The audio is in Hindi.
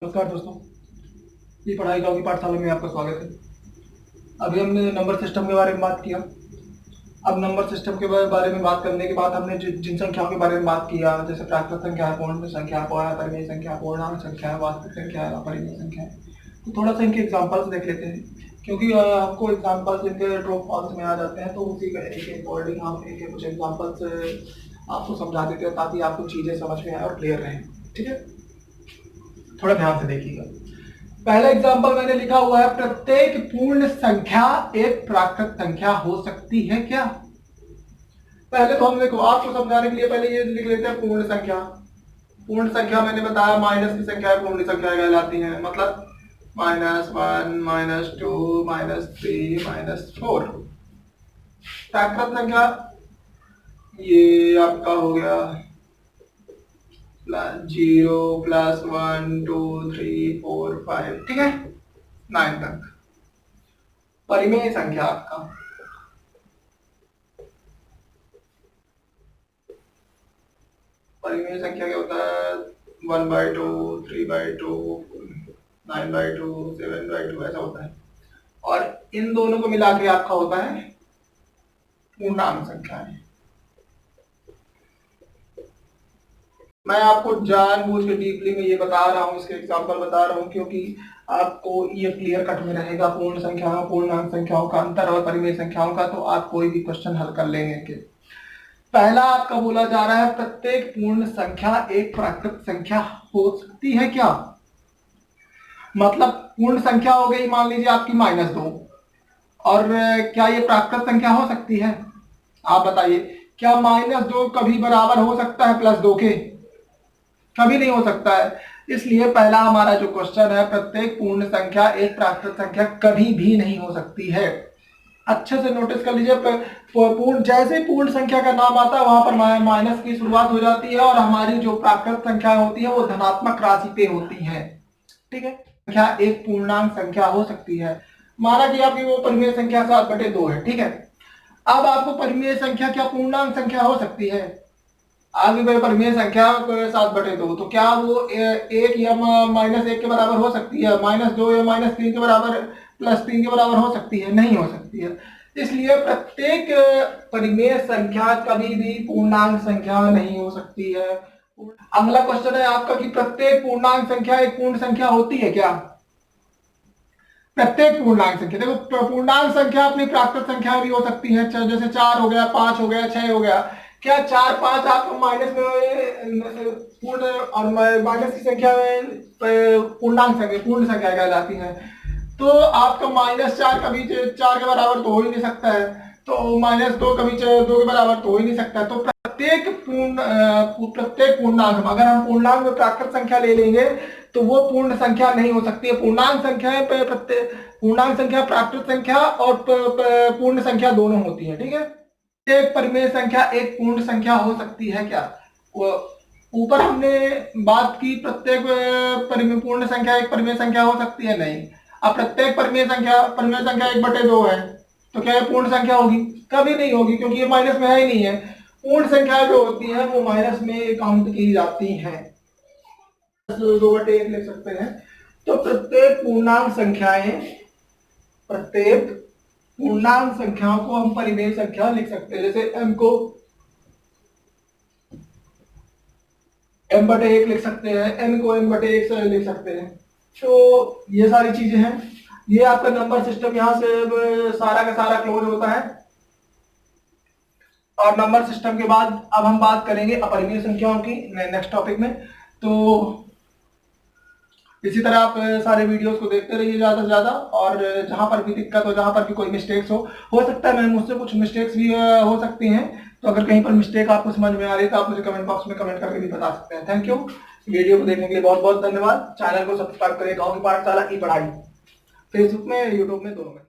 नमस्कार दोस्तों, ये पढ़ाई गाँव की पाठशाला में आपका स्वागत है। अभी हमने नंबर सिस्टम के बारे में बात किया। अब नंबर सिस्टम के बारे में बात करने के बाद हमने जिन संख्याओं के बारे में बात किया, जैसे प्राकृत संख्या है, पूर्ण संख्या है, परिमेय संख्या, पूर्णांक संख्या है, वास्तविक संख्या है, अपरिमेय संख्या है। तो थोड़ा सा इनके एग्जाम्पल्स देख लेते हैं, क्योंकि हमको एग्जाम्पल्स इनके ट्रू फॉल्स में आ जाते हैं, तो उसी के अकॉर्डिंग हम इनके कुछ एग्जाम्पल्स आपको समझा देते हैं ताकि आपको चीज़ें समझ में आए और क्लियर रहें। ठीक है, थोड़ा ध्यान से देखिएगा। पहला एग्जांपल मैंने लिखा हुआ है, प्रत्येक पूर्ण संख्या एक प्राकृत संख्या हो सकती है क्या। पहले तो हम देखो, आपको समझाने के लिए पहले ये लिख लेते हैं पूर्ण संख्या। पूर्ण संख्या मैंने बताया माइनस की संख्या पूर्ण संख्या कहलाती है, मतलब -1, -2, -3, -4। प्राकृत संख्या ये आपका हो गया 0 +1 2 3 4 5, ठीक है, 9 तक। परिमेय संख्या आपका परिमेय संख्या क्या होता है, 1/2 3/2 9/2 7/2 ऐसा होता है, और इन दोनों को मिला के आपका होता है पूर्णांक संख्या है। मैं आपको जानबूझ के डीपली में ये बता रहा हूँ, इसके एग्जांपल बता रहा हूँ, क्योंकि आपको ये क्लियर कट में रहेगा पूर्ण संख्याओं पूर्णांक संख्याओं का अंतर और परिमेय संख्याओं का, तो आप कोई भी क्वेश्चन हल कर लेंगे के। पहला आपका बोला जा रहा है, प्रत्येक पूर्ण संख्या एक प्राकृत संख्या हो सकती है क्या। मतलब पूर्ण संख्या हो गई, मान लीजिए आपकी -2, और क्या ये प्राकृत संख्या हो सकती है। आप बताइए, क्या -2 कभी बराबर हो सकता है +2 के? कभी नहीं हो सकता है। इसलिए पहला हमारा जो क्वेश्चन है, प्रत्येक पूर्ण संख्या एक प्राकृत संख्या कभी भी नहीं हो सकती है। अच्छे से नोटिस कर लीजिए, पूर्ण जैसे पूर्ण संख्या का नाम आता है वहां पर माइनस की शुरुआत हो जाती है, और हमारी जो प्राकृत संख्या होती है वो धनात्मक राशि पे होती है। ठीक है, संख्या एक पूर्णांक संख्या हो सकती है। माना कि आपकी वो परिमेय संख्या 7/2 है। ठीक है, अब आपको परिमेय संख्या क्या पूर्णांक संख्या हो सकती है। आगे परिमेय संख्या 7/2, तो क्या वो 1 या -1 के बराबर हो सकती है, -2 या -3 के बराबर +3 के बराबर हो सकती है? नहीं हो सकती है। इसलिए प्रत्येक परिमेय संख्या कभी भी पूर्णांक संख्या नहीं हो सकती है। अगला क्वेश्चन है आपका कि प्रत्येक पूर्णांक संख्या एक पूर्ण संख्या होती है क्या। प्रत्येक पूर्णांक संख्या, देखो पूर्णांक संख्या अपनी प्राकृत संख्या भी हो सकती है, जैसे 4 हो गया, 5 हो गया, 6 हो गया। क्या 4 5 आपको माइनस में पूर्ण और माइनस की संख्या में पूर्णांक संख्या पूर्ण संख्या कहलाती है। तो आपका -4 कभी 4 के बराबर तो हो ही नहीं सकता है, तो -2 कभी 2 के बराबर तो हो ही नहीं सकता है। तो प्रत्येक पूर्णांक, अगर हम पूर्णांक में प्राकृत संख्या ले लेंगे तो वो पूर्ण संख्या नहीं हो सकती है। पूर्णांक संख्या पूर्णांक संख्या प्राकृत संख्या और पूर्ण संख्या दोनों होती है। ठीक है, एक परिमेय संख्या एक पूर्ण संख्या हो सकती है क्या। ऊपर हमने बात की प्रत्येक पूर्ण संख्या एक परिमेय संख्या हो सकती है, नहीं। अब प्रत्येक परिमेय संख्या 1/2 है, तो क्या ये पूर्ण संख्या होगी? कभी नहीं होगी, क्योंकि ये माइनस में है ही नहीं है। पूर्ण संख्या जो होती है वो माइनस में काउंट की जाती है। 2/1 लिख सकते हैं। तो प्रत्येक पूर्णांक संख्याओं को हम परिमेय संख्या लिख सकते हैं। जैसे m को m/1 लिख सकते हैं, n को m/1 से लिख सकते हैं। तो ये सारी चीजें हैं। ये आपका नंबर सिस्टम यहाँ से सारा का सारा क्लोज होता है। और नंबर सिस्टम के बाद अब हम बात करेंगे अपरिमेय संख्याओं की नेक्स्ट टॉपिक में। तो इसी तरह आप सारे वीडियोस को देखते रहिए ज़्यादा से ज़्यादा, और जहाँ पर भी दिक्कत हो, जहाँ पर भी कोई मिस्टेक्स हो सकता है मैं मुझसे कुछ मिस्टेक्स भी हो सकती हैं, तो अगर कहीं पर मिस्टेक आपको समझ में आ रही है तो आप मुझे कमेंट बॉक्स में कमेंट करके भी बता सकते हैं। Thank you. वीडियो को देखने के लिए बहुत बहुत धन्यवाद। चैनल को सब्सक्राइब करें, गाँव की पाठशाला ई पढ़ाई, फेसबुक में, यूट्यूब में, दोनों में।